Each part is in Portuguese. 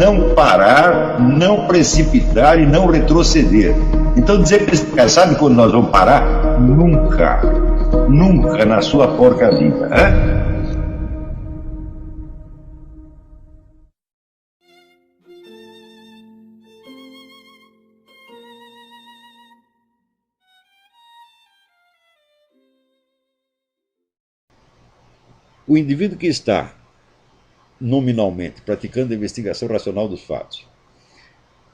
não parar, não precipitar e não retroceder. Então dizer para esse cara, sabe quando nós vamos parar? Nunca. Nunca na sua porca vida. Né? O indivíduo que está nominalmente praticando a investigação racional dos fatos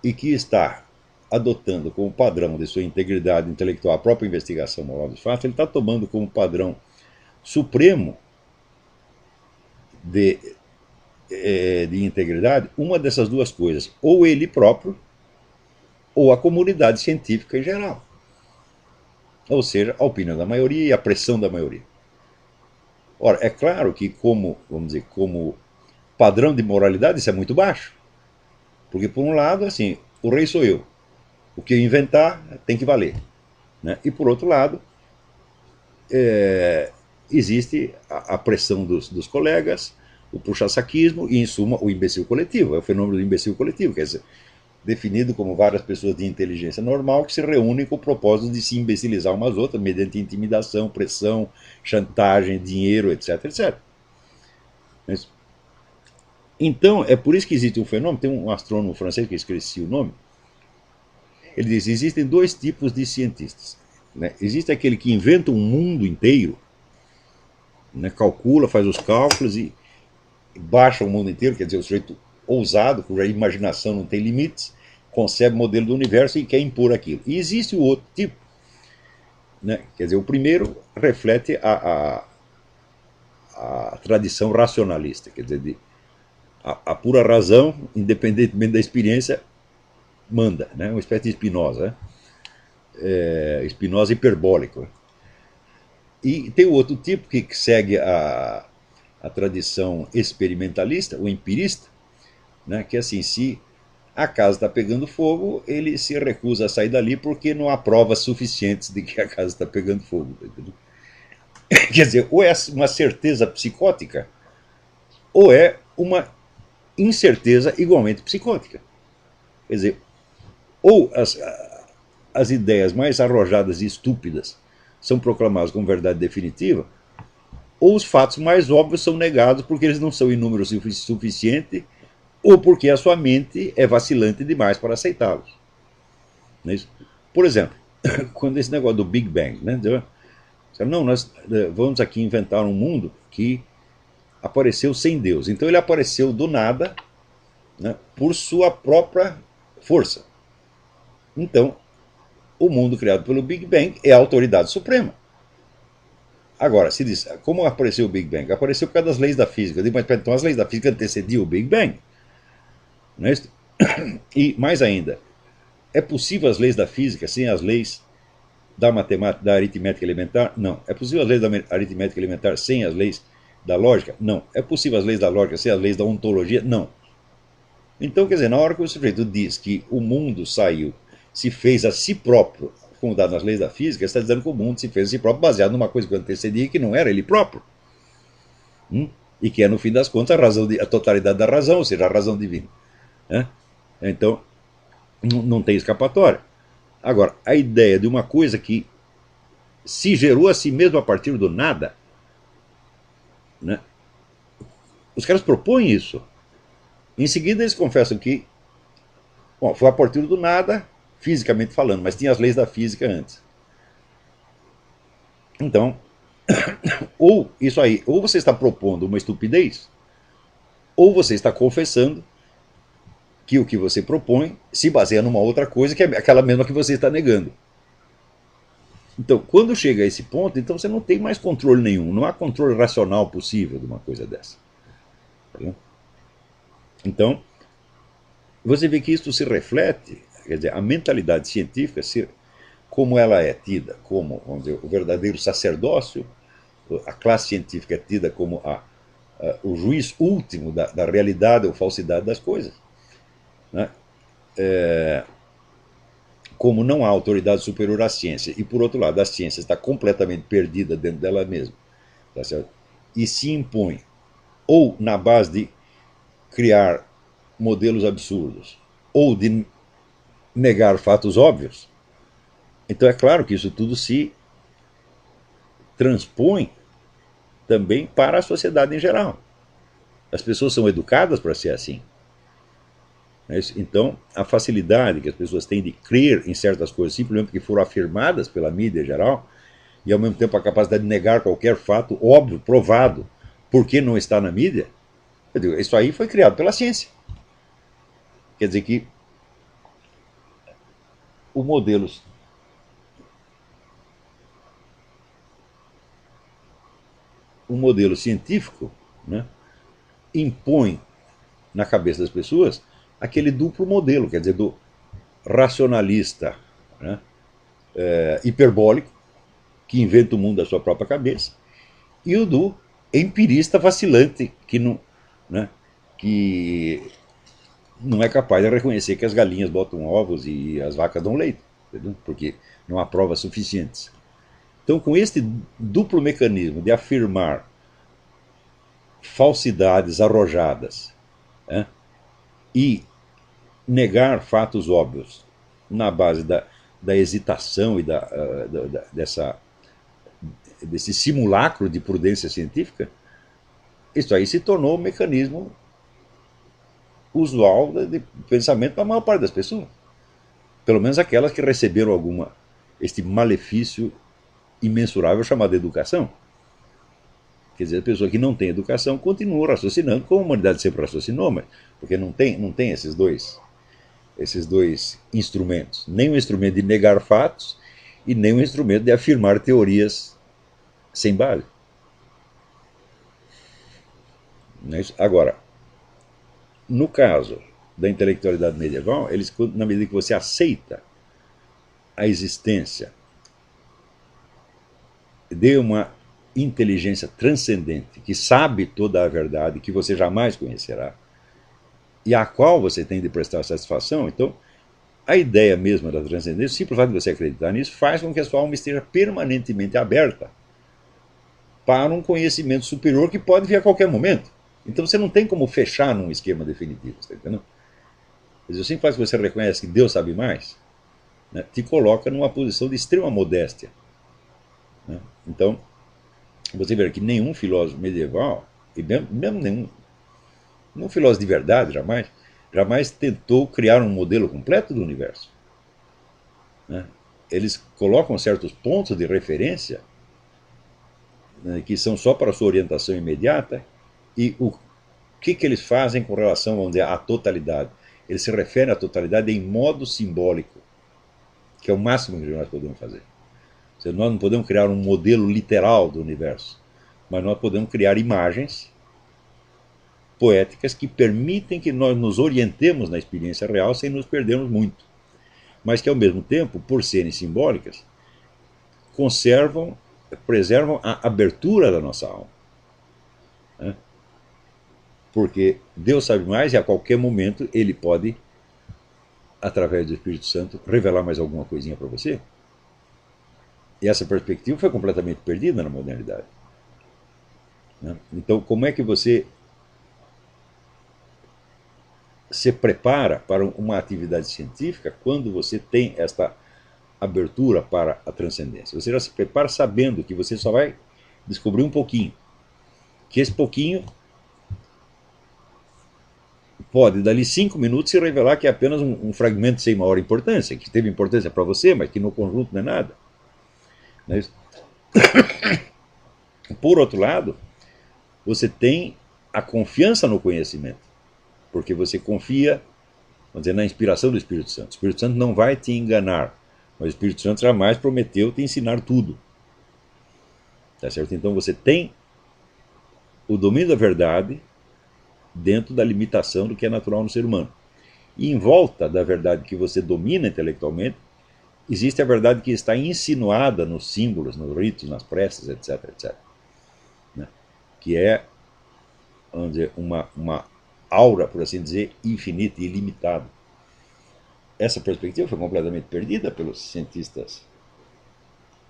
e que está adotando como padrão de sua integridade intelectual a própria investigação moral dos fatos, ele está tomando como padrão supremo de integridade uma dessas duas coisas, ou ele próprio, ou a comunidade científica em geral. Ou seja, a opinião da maioria e a pressão da maioria. Ora, é claro que vamos dizer, como padrão de moralidade isso é muito baixo. Porque por um lado, assim, o rei sou eu. O que eu inventar tem que valer. Né? E por outro lado, existe a pressão dos colegas, o puxa-saquismo e, em suma, o imbecil coletivo. É o fenômeno do imbecil coletivo, quer dizer, definido como várias pessoas de inteligência normal que se reúnem com o propósito de se imbecilizar umas outras mediante intimidação, pressão, chantagem, dinheiro, etc, etc. Mas, então, é por isso que existe um fenômeno, tem um astrônomo francês que eu esqueci o nome, ele diz, existem dois tipos de cientistas. Né? Existe aquele que inventa um mundo inteiro, né? Calcula, faz os cálculos e baixa o mundo inteiro, quer dizer, o sujeito ousado, cuja imaginação não tem limites, concebe o modelo do universo e quer impor aquilo. E existe o outro tipo. Né? Quer dizer, o primeiro reflete a tradição racionalista, quer dizer, a pura razão, independentemente da experiência, manda, né? Uma espécie de Spinoza, né? Spinoza hiperbólico. E tem o outro tipo que segue a tradição experimentalista, o empirista, né? Que é assim, se a casa está pegando fogo, ele se recusa a sair dali porque não há provas suficientes de que a casa está pegando fogo. Entendeu? Quer dizer, ou é uma certeza psicótica, ou é uma incerteza igualmente psicótica. Quer dizer, ou as ideias mais arrojadas e estúpidas são proclamadas como verdade definitiva, ou os fatos mais óbvios são negados porque eles não são em número suficiente, ou porque a sua mente é vacilante demais para aceitá-los. Não é isso? Por exemplo, quando esse negócio do Big Bang, né? Não, nós vamos aqui inventar um mundo que apareceu sem Deus. Então ele apareceu do nada, né, por sua própria força. Então, o mundo criado pelo Big Bang é a autoridade suprema. Agora, se diz, como apareceu o Big Bang? Apareceu por causa das leis da física. Eu digo, mas então as leis da física antecediam o Big Bang. Não é isso? E mais ainda, é possível as leis da física sem as leis da matemática, da aritmética elementar? Não. É possível as leis da aritmética elementar sem as leis da lógica? Não. É possível as leis da lógica sem as leis da ontologia? Não. Então, quer dizer, na hora que o sujeito diz que o mundo saiu, se fez a si próprio, como dado nas leis da física, está dizendo que o mundo se fez a si próprio baseado numa coisa que antecedia e que não era ele próprio. E que é, no fim das contas, a totalidade da razão, ou seja, a razão divina. Então, não tem escapatória. Agora, a ideia de uma coisa que se gerou a si mesmo a partir do nada, né? Os caras propõem isso. Em seguida, eles confessam que foi a partir do nada, fisicamente falando, mas tinha as leis da física antes. Então, ou isso aí, ou você está propondo uma estupidez, ou você está confessando que o que você propõe se baseia numa outra coisa que é aquela mesma que você está negando. Então, quando chega a esse ponto, então você não tem mais controle nenhum, não há controle racional possível de uma coisa dessa. Então, você vê que isso se reflete, quer dizer, a mentalidade científica, como ela é tida como, vamos dizer, o verdadeiro sacerdócio, a classe científica é tida como o juiz último da realidade ou falsidade das coisas. Né? Como não há autoridade superior à ciência, e por outro lado, a ciência está completamente perdida dentro dela mesma, tá certo? E se impõe ou na base de criar modelos absurdos ou de negar fatos óbvios, então é claro que isso tudo se transpõe também para a sociedade em geral. As pessoas são educadas para ser assim. Então, a facilidade que as pessoas têm de crer em certas coisas simplesmente porque foram afirmadas pela mídia em geral, e ao mesmo tempo a capacidade de negar qualquer fato óbvio, provado, porque não está na mídia, eu digo, isso aí foi criado pela ciência. Quer dizer que o modelo, o modelo científico, né, impõe na cabeça das pessoas aquele duplo modelo, quer dizer, do racionalista, né, hiperbólico, que inventa o mundo da sua própria cabeça, e o do empirista vacilante, né, que não é capaz de reconhecer que as galinhas botam ovos e as vacas dão leite, entendeu? Porque não há provas suficientes. Então, com este duplo mecanismo de afirmar falsidades arrojadas, né, e negar fatos óbvios na base da hesitação e desse simulacro de prudência científica, isso aí se tornou um mecanismo usual de pensamento da maior parte das pessoas. Pelo menos aquelas que receberam este malefício imensurável chamado educação. Quer dizer, a pessoa que não tem educação continua raciocinando como a humanidade sempre raciocinou, mas porque não tem esses dois instrumentos. Nem o instrumento de negar fatos e nem o instrumento de afirmar teorias sem base. Agora, no caso da intelectualidade medieval, eles, na medida que você aceita a existência de uma inteligência transcendente que sabe toda a verdade que você jamais conhecerá e à qual você tem de prestar satisfação, então a ideia mesma da transcendência, o simples fato de você acreditar nisso, faz com que a sua alma esteja permanentemente aberta para um conhecimento superior que pode vir a qualquer momento. Então você não tem como fechar num esquema definitivo, está entendendo? Mas o simples fato que você reconhece que Deus sabe mais, né, te coloca numa posição de extrema modéstia. Né? Então, você vê que nenhum filósofo medieval, e mesmo nenhum filósofo de verdade, jamais tentou criar um modelo completo do universo. Né? Eles colocam certos pontos de referência, né, que são só para a sua orientação imediata, e o que eles fazem com relação, vamos dizer, à totalidade. Eles se referem à totalidade em modo simbólico, que é o máximo que nós podemos fazer. Ou seja, nós não podemos criar um modelo literal do universo, mas nós podemos criar imagens poéticas que permitem que nós nos orientemos na experiência real sem nos perdermos muito, mas que ao mesmo tempo, por serem simbólicas, preservam a abertura da nossa alma. Né? Porque Deus sabe mais e a qualquer momento Ele pode, através do Espírito Santo, revelar mais alguma coisinha para você. E essa perspectiva foi completamente perdida na modernidade. Né? Então, como é que você se prepara para uma atividade científica quando você tem esta abertura para a transcendência? Você já se prepara sabendo que você só vai descobrir um pouquinho. Que esse pouquinho pode, dali 5 minutos, se revelar que é apenas um fragmento sem maior importância, que teve importância para você, mas que no conjunto não é nada. Não é isso? Por outro lado, você tem a confiança no conhecimento, porque você confia, vamos dizer, na inspiração do Espírito Santo. O Espírito Santo não vai te enganar, mas o Espírito Santo jamais prometeu te ensinar tudo. Tá certo? Então você tem o domínio da verdade dentro da limitação do que é natural no ser humano. E em volta da verdade que você domina intelectualmente, existe a verdade que está insinuada nos símbolos, nos ritos, nas preces, etc, etc. Né? Que é, vamos dizer, uma aura, por assim dizer, infinita e ilimitada. Essa perspectiva foi completamente perdida pelos cientistas,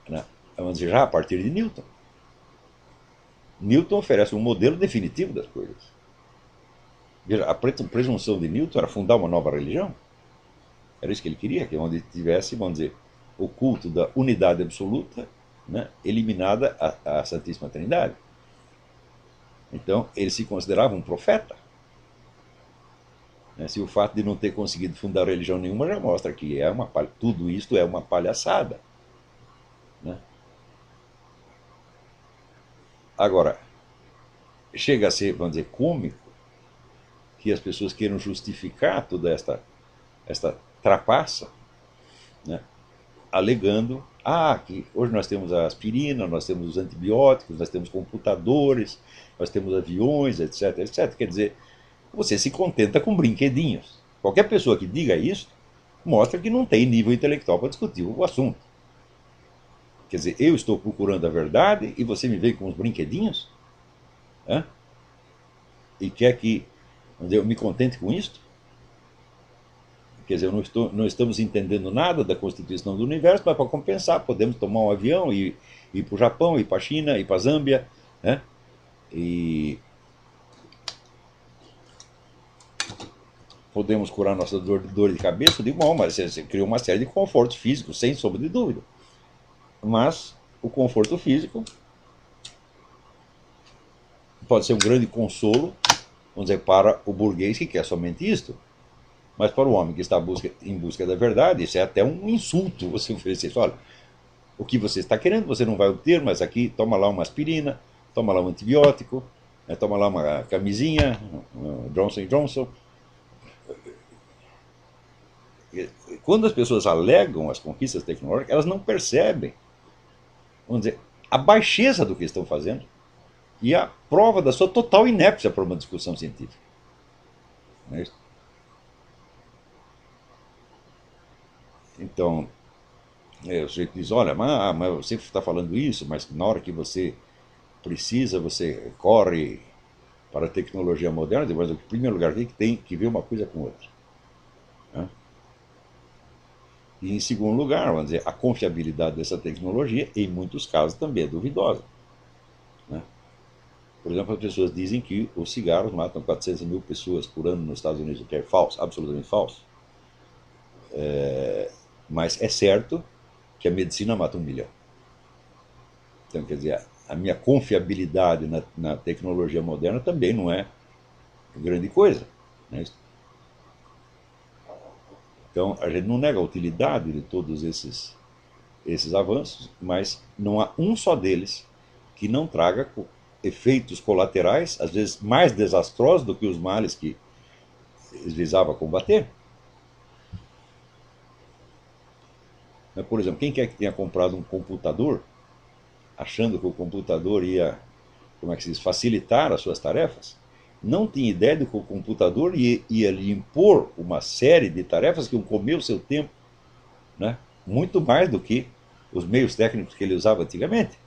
né? Vamos dizer, já a partir de Newton. Newton oferece um modelo definitivo das coisas. Veja, a presunção de Newton era fundar uma nova religião. Era isso que ele queria, que onde tivesse, vamos dizer, o culto da unidade absoluta, né, eliminada a Santíssima Trindade. Então, ele se considerava um profeta. Né? Se o fato de não ter conseguido fundar religião nenhuma já mostra que tudo isto é uma palhaçada. Né? Agora, chega a ser, vamos dizer, cômico que as pessoas queiram justificar toda esta trapaça, né? Alegando que hoje nós temos a aspirina, nós temos os antibióticos, nós temos computadores, nós temos aviões, etc, etc. Quer dizer, você se contenta com brinquedinhos. Qualquer pessoa que diga isso mostra que não tem nível intelectual para discutir o assunto. Quer dizer, eu estou procurando a verdade e você me vem com os brinquedinhos? Hã? E quer que eu me contente com isto? Quer dizer, não estamos entendendo nada da constituição do universo, mas para compensar podemos tomar um avião e ir para o Japão, ir para a China, ir para a Zâmbia, né? E podemos curar nossa dor de cabeça. Eu digo, bom, mas você criou uma série de confortos físicos, sem sombra de dúvida. Mas o conforto físico pode ser um grande consolo, vamos dizer, para o burguês que quer somente isto. Mas para o homem que está em busca da verdade, isso é até um insulto você oferecer isso. Olha, o que você está querendo você não vai obter, mas aqui toma lá uma aspirina, toma lá um antibiótico, toma lá uma camisinha, Johnson Johnson. Quando as pessoas alegam as conquistas tecnológicas, elas não percebem, vamos dizer, a baixeza do que estão fazendo e a prova da sua total inépcia para uma discussão científica. Não é isso? Então, o sujeito diz, olha, mas você está falando isso, mas na hora que você precisa, você corre para a tecnologia moderna, mas em primeiro lugar tem que ver uma coisa com outra. Né? E em segundo lugar, vamos dizer, a confiabilidade dessa tecnologia, em muitos casos, também é duvidosa. Né? Por exemplo, as pessoas dizem que os cigarros matam 400 mil pessoas por ano nos Estados Unidos, o que é falso, absolutamente falso. Mas é certo que a medicina mata 1 milhão. Então, quer dizer, a minha confiabilidade na tecnologia moderna também não é grande coisa. Né? Então, a gente não nega a utilidade de todos esses avanços, mas não há um só deles que não traga efeitos colaterais, às vezes mais desastrosos do que os males que eles visavam combater. Por exemplo, quem quer que tenha comprado um computador, achando que o computador ia, como é que se diz, facilitar as suas tarefas, não tinha ideia de que o computador ia lhe impor uma série de tarefas que iam comer o seu tempo, né? Muito mais do que os meios técnicos que ele usava antigamente.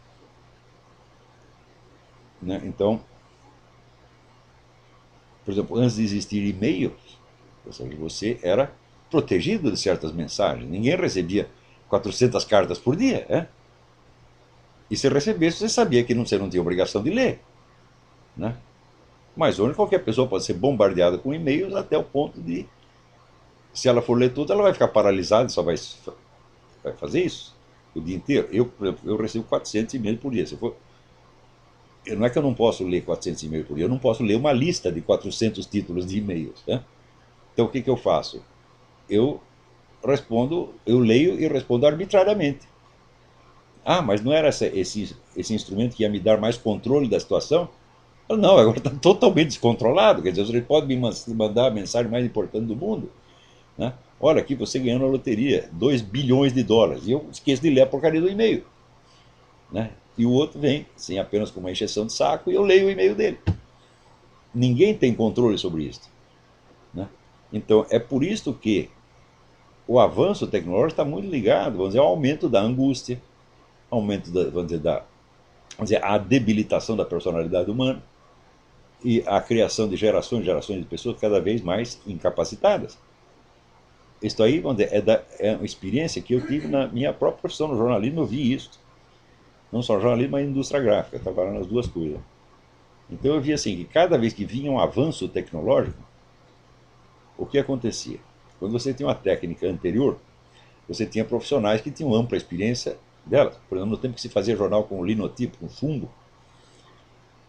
Né? Então, por exemplo, antes de existir e-mail, ou seja, você era protegido de certas mensagens. Ninguém recebia 400 cartas por dia. E se recebesse, você sabia que você não tinha obrigação de ler. Né? Mas hoje qualquer pessoa pode ser bombardeada com e-mails até o ponto de, se ela for ler tudo, ela vai ficar paralisada, só vai fazer isso o dia inteiro. Eu recebo 400 e-mails por dia. Não é que eu não posso ler 400 e-mails por dia, eu não posso ler uma lista de 400 títulos de e-mails. Né? Então o que eu faço? Eu leio e respondo arbitrariamente. Mas não era esse instrumento que ia me dar mais controle da situação? Não, agora está totalmente descontrolado. Quer dizer, você pode me mandar a mensagem mais importante do mundo. Né? Olha, aqui você ganhou na loteria 2 bilhões de dólares. E eu esqueço de ler a porcaria do e-mail. Né? E o outro vem, sem apenas com uma encheção de saco, e eu leio o e-mail dele. Ninguém tem controle sobre isso. Né? Então, é por isso que o avanço tecnológico está muito ligado, vamos dizer, ao aumento da angústia, aumento a debilitação da personalidade humana e a criação de gerações e gerações de pessoas cada vez mais incapacitadas. Isso aí, vamos dizer, é uma experiência que eu tive na minha própria profissão no jornalismo. Eu vi isso. Não só jornalismo, mas indústria gráfica, trabalhando nas duas coisas. Então eu vi assim, que cada vez que vinha um avanço tecnológico, o que acontecia? Quando você tinha uma técnica anterior, você tinha profissionais que tinham ampla experiência delas. Por exemplo, no tempo que se fazia jornal com linotipo, com fungo,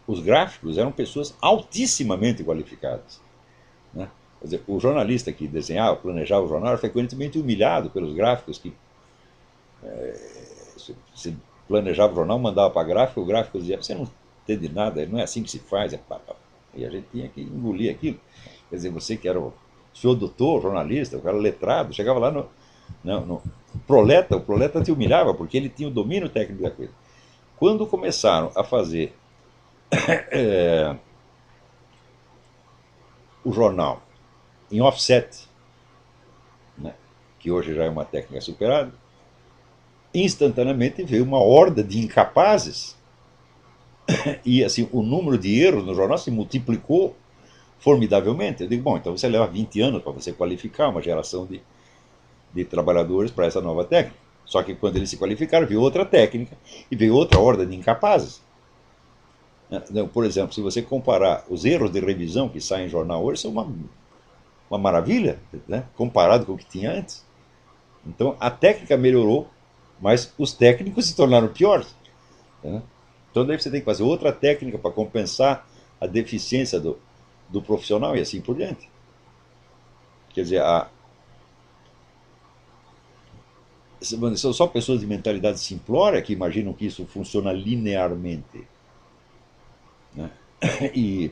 os gráficos eram pessoas altissimamente qualificadas, né? Quer dizer, o jornalista que desenhava, planejava o jornal, era frequentemente humilhado pelos gráficos que se planejava o jornal, mandava para gráfico, o gráfico dizia: você não entende nada, não é assim que se faz. E a gente tinha que engolir aquilo. Quer dizer, você que era o senhor doutor, jornalista, o cara letrado, chegava lá no proleta, o proleta te humilhava, porque ele tinha o domínio técnico da coisa. Quando começaram a fazer o jornal em offset, né, que hoje já é uma técnica superada, instantaneamente veio uma horda de incapazes e assim o número de erros no jornal se multiplicou formidavelmente. Eu digo, bom, então você leva 20 anos para você qualificar uma geração de trabalhadores para essa nova técnica. Só que quando eles se qualificaram, veio outra técnica e veio outra horda de incapazes. Então, por exemplo, se você comparar os erros de revisão que saem em jornal hoje, são uma maravilha, né, comparado com o que tinha antes. Então a técnica melhorou, mas os técnicos se tornaram piores, né? Então daí você tem que fazer outra técnica para compensar a deficiência do profissional e assim por diante. Quer dizer, são só pessoas de mentalidade simplória que imaginam que isso funciona linearmente, né? E,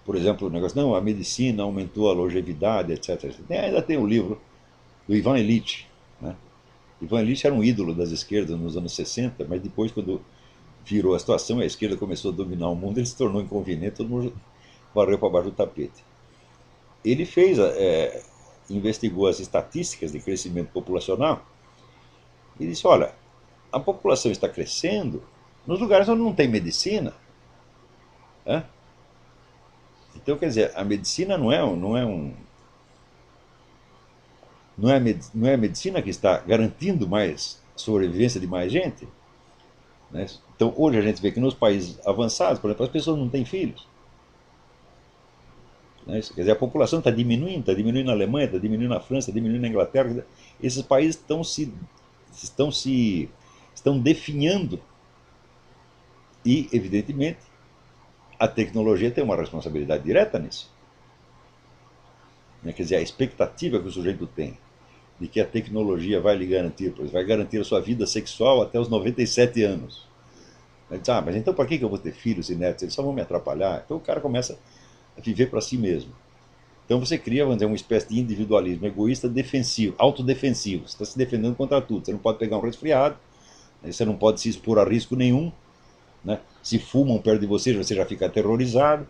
por exemplo, o negócio, não, a medicina aumentou a longevidade, etc. Ainda tem o livro do Ivan Illich, né? Ivan Illich era um ídolo das esquerdas nos anos 60, mas depois, quando virou a situação, a esquerda começou a dominar o mundo, ele se tornou inconveniente, todo mundo varreu para baixo do tapete. Ele investigou as estatísticas de crescimento populacional e disse: olha, a população está crescendo nos lugares onde não tem medicina, né? Então, quer dizer, a medicina não é a medicina que está garantindo mais a sobrevivência de mais gente, né? Então, hoje a gente vê que nos países avançados, por exemplo, as pessoas não têm filhos, né? Quer dizer, a população está diminuindo na Alemanha, está diminuindo na França, está diminuindo na Inglaterra. Esses países estão definhando e, evidentemente, a tecnologia tem uma responsabilidade direta nisso, né? Quer dizer, a expectativa que o sujeito tem de que a tecnologia vai lhe garantir, pois vai garantir a sua vida sexual até os 97 anos. Ele diz: mas então para que eu vou ter filhos e netos? Eles só vão me atrapalhar. Então o cara começa a viver para si mesmo. Então você cria, vamos dizer, uma espécie de individualismo egoísta defensivo, autodefensivo. Você está se defendendo contra tudo. Você não pode pegar um resfriado, você não pode se expor a risco nenhum, né? Se fumam perto de você já fica aterrorizado.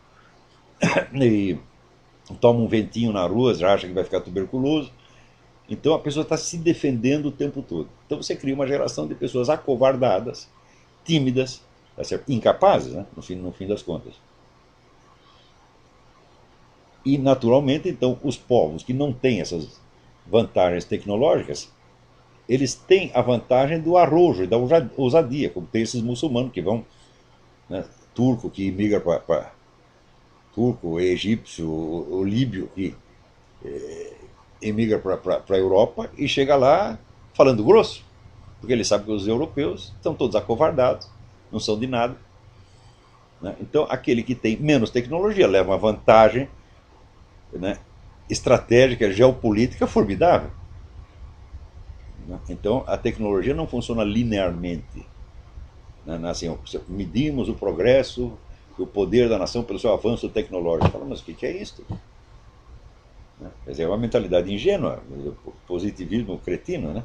E toma um ventinho na rua, já acha que vai ficar tuberculoso. Então a pessoa está se defendendo o tempo todo. Então você cria uma geração de pessoas acovardadas, tímidas, tá certo? Incapazes, né? No fim das contas. E, naturalmente, então, os povos que não têm essas vantagens tecnológicas, eles têm a vantagem do arrojo e da ousadia, como tem esses muçulmanos que vão, né, turco que migra para turco, egípcio, o líbio que emigra para a Europa e chega lá falando grosso, porque ele sabe que os europeus estão todos acovardados, não são de nada, né? Então, aquele que tem menos tecnologia leva uma vantagem, né, estratégica, geopolítica formidável, né? Então, a tecnologia não funciona linearmente, né? Assim, medimos o progresso, o poder da nação pelo seu avanço tecnológico. Fala, mas o que é isso? Né? Quer dizer, é uma mentalidade ingênua, positivismo cretino, né?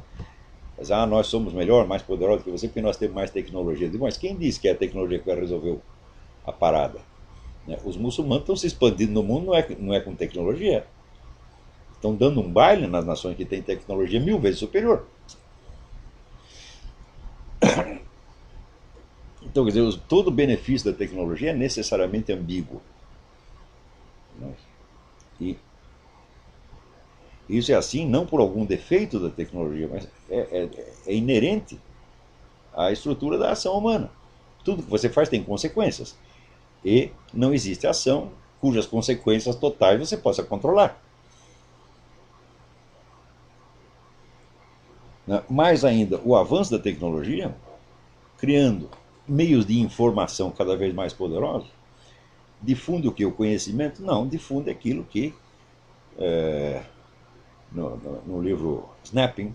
Mas, nós somos melhor, mais poderosos que você porque nós temos mais tecnologia. Mas quem disse que é a tecnologia que vai resolver a parada? Né? Os muçulmanos estão se expandindo no mundo, não é com tecnologia. Estão dando um baile nas nações que têm tecnologia 1000 vezes superior. Então, quer dizer, todo o benefício da tecnologia é necessariamente ambíguo, né? E isso é assim não por algum defeito da tecnologia, mas é inerente à estrutura da ação humana. Tudo que você faz tem consequências. E não existe ação cujas consequências totais você possa controlar. Né? Mais ainda, o avanço da tecnologia, criando meios de informação cada vez mais poderosos, difunde o que? O conhecimento? Não, difunde aquilo que, no livro Snapping,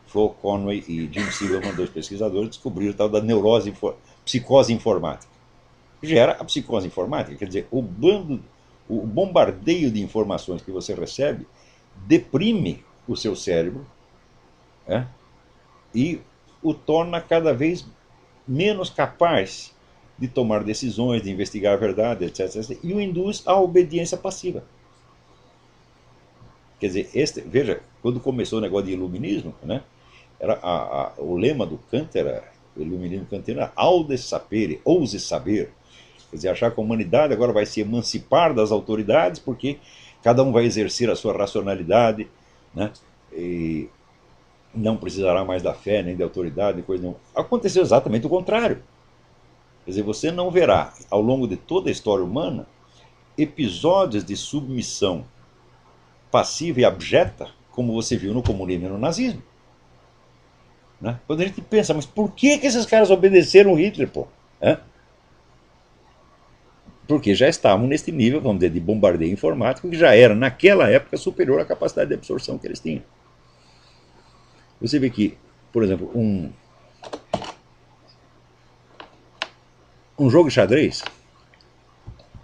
Flo Conway e Jim Silverman, dois pesquisadores, descobriram o tal da psicose informática. Gera a psicose informática, quer dizer, o bombardeio de informações que você recebe deprime o seu cérebro, né, e o torna cada vez menos capaz de tomar decisões, de investigar a verdade, etc. E o induz à obediência passiva. Quer dizer, veja, quando começou o negócio de iluminismo, né, o lema do Kant era, o iluminismo kantiano era aude sapere, ouse saber. Quer dizer, achar que a humanidade agora vai se emancipar das autoridades porque cada um vai exercer a sua racionalidade, né, e não precisará mais da fé, nem da autoridade, coisa nenhuma. Aconteceu exatamente o contrário. Quer dizer, você não verá, ao longo de toda a história humana, episódios de submissão passiva e abjeta, como você viu no comunismo e no nazismo. Né? Quando a gente pensa, mas por que esses caras obedeceram Hitler, pô? Porque já estavam neste nível, vamos dizer, de bombardeio informático, que já era, naquela época, superior à capacidade de absorção que eles tinham. Você vê que, por exemplo, um jogo de xadrez,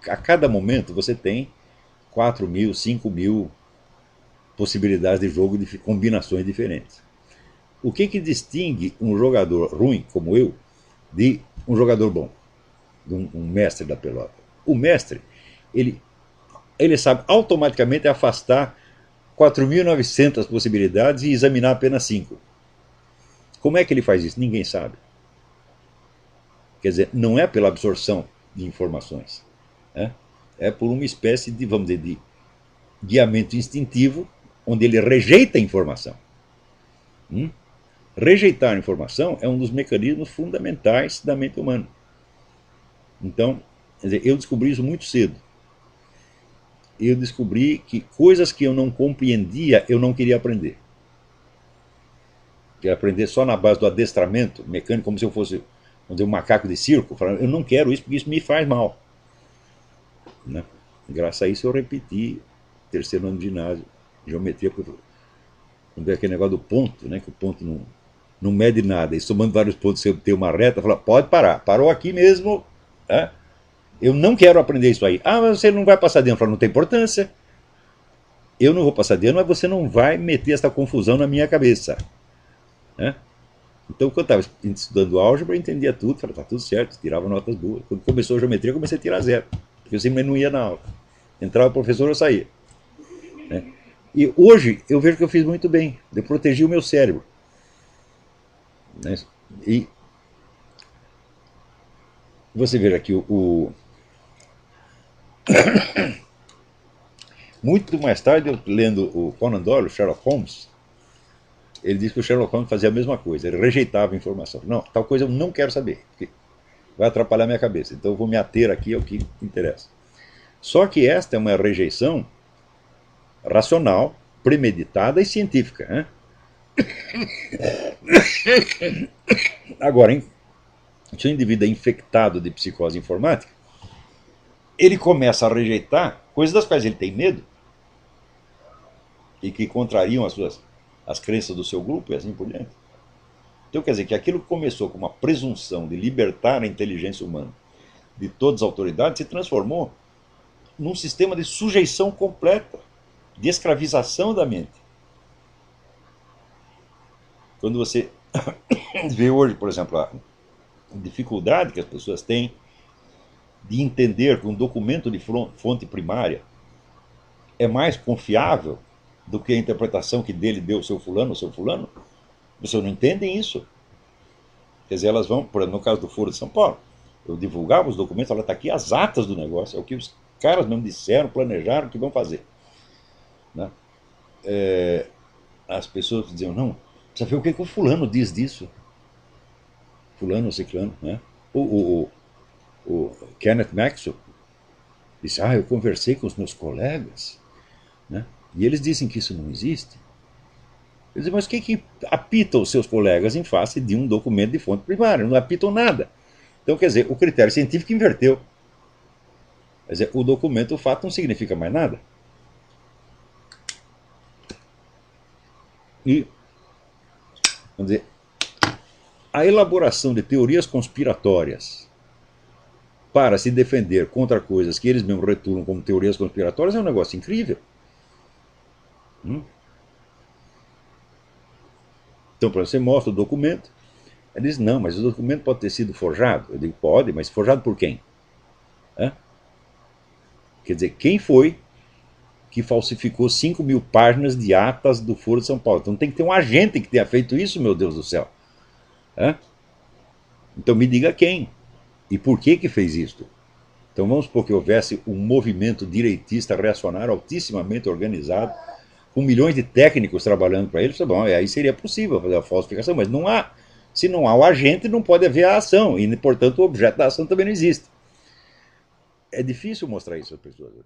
a cada momento você tem 4.000, 5.000 possibilidades de jogo de combinações diferentes. O que distingue um jogador ruim, como eu, de um jogador bom, de um mestre da pelota? O mestre, ele sabe automaticamente afastar 4.900 possibilidades e examinar apenas 5. Como é que ele faz isso? Ninguém sabe. Quer dizer, não é pela absorção de informações. É por uma espécie de, vamos dizer, de guiamento instintivo, onde ele rejeita a informação. Rejeitar a informação é um dos mecanismos fundamentais da mente humana. Então, quer dizer, eu descobri isso muito cedo. Eu descobri que coisas que eu não compreendia, eu não queria aprender. Queria aprender só na base do adestramento mecânico, como se eu fosse, vamos dizer, um macaco de circo. Falando, eu não quero isso porque isso me faz mal. Né? Graças a isso eu repeti terceiro ano de ginásio, geometria, porque quando é aquele negócio do ponto, né, que o ponto não mede nada, e somando vários pontos você tem uma reta, fala, pode parar, parou aqui mesmo, né? Eu não quero aprender isso aí. Ah, mas você não vai passar de ano. Fala, não tem importância. Eu não vou passar de ano, mas você não vai meter essa confusão na minha cabeça. Né? Então, quando eu estava estudando álgebra, eu entendia tudo, falei, tá tudo certo, tirava notas boas. Quando começou a geometria, eu comecei a tirar zero, porque eu simplesmente não ia na aula. Entrava o professor, eu saía. Né? E hoje eu vejo que eu fiz muito bem, eu protegi o meu cérebro. Né? E você veja que muito mais tarde, eu lendo o Conan Doyle, o Sherlock Holmes, ele disse que o Sherlock Holmes fazia a mesma coisa, ele rejeitava a informação. Não, tal coisa eu não quero saber, porque vai atrapalhar minha cabeça, então eu vou me ater aqui ao que interessa. Só que esta é uma rejeição racional, premeditada e científica. Né? Agora, hein? Se o indivíduo é infectado de psicose informática, ele começa a rejeitar coisas das quais ele tem medo e que contrariam as crenças do seu grupo e assim por diante. Então quer dizer que aquilo que começou com uma presunção de libertar a inteligência humana de todas as autoridades se transformou num sistema de sujeição completa, de escravização da mente. Quando você vê hoje, por exemplo, a dificuldade que as pessoas têm de entender que um documento de fonte primária é mais confiável do que a interpretação que dele deu o seu fulano, vocês não entendem isso. Quer dizer, elas vão, por exemplo, no caso do Foro de São Paulo, eu divulgava os documentos, ela está aqui as atas do negócio, é o que os caras mesmo disseram, planejaram, que vão fazer. Né? As pessoas diziam, não, precisa ver o que o fulano diz disso. Fulano ou ciclano. Né? O Kenneth Maxwell Disse, eu conversei com os meus colegas, né? E eles dizem que isso não existe. Eu disse, mas o que apita os seus colegas em face de um documento de fonte primária? Não apitam nada. Então, quer dizer, o critério científico inverteu. Quer dizer, o documento, o fato, não significa mais nada. E, vamos dizer, a elaboração de teorias conspiratórias para se defender contra coisas que eles mesmos retulam como teorias conspiratórias é um negócio incrível. Então, para você mostra o documento, ele diz, não, mas o documento pode ter sido forjado. Eu digo, pode, mas forjado por quem? Hã? Quer dizer, quem foi que falsificou 5.000 páginas de atas do Foro de São Paulo? Então tem que ter um agente que tenha feito isso, meu Deus do céu. Hã? Então me diga quem e por que fez isso. Então vamos supor que houvesse um movimento direitista reacionário altissimamente organizado, com milhões de técnicos trabalhando para ele. Bom, aí seria possível fazer a falsificação, mas não há. Se não há o agente, não pode haver a ação, e portanto o objeto da ação também não existe. É difícil mostrar isso às pessoas.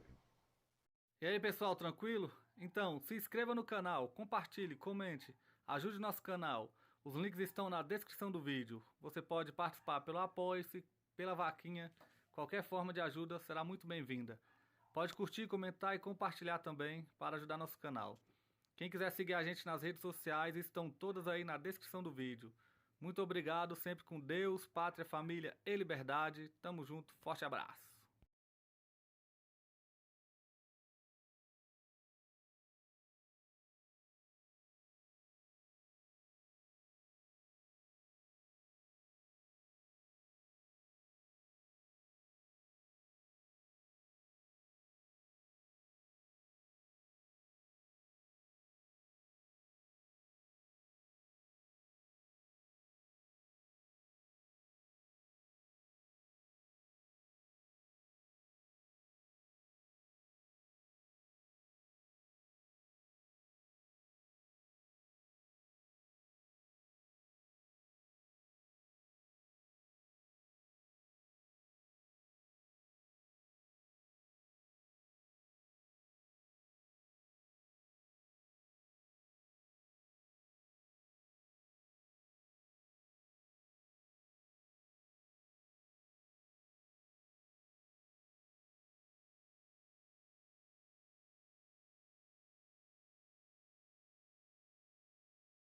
E aí, pessoal, tranquilo? Então, se inscreva no canal, compartilhe, comente, ajude nosso canal. Os links estão na descrição do vídeo. Você pode participar pelo Apoia-se, pela vaquinha. Qualquer forma de ajuda será muito bem-vinda. Pode curtir, comentar e compartilhar também para ajudar nosso canal. Quem quiser seguir a gente nas redes sociais estão todas aí na descrição do vídeo. Muito obrigado, sempre com Deus, pátria, família e liberdade. Tamo junto, forte abraço.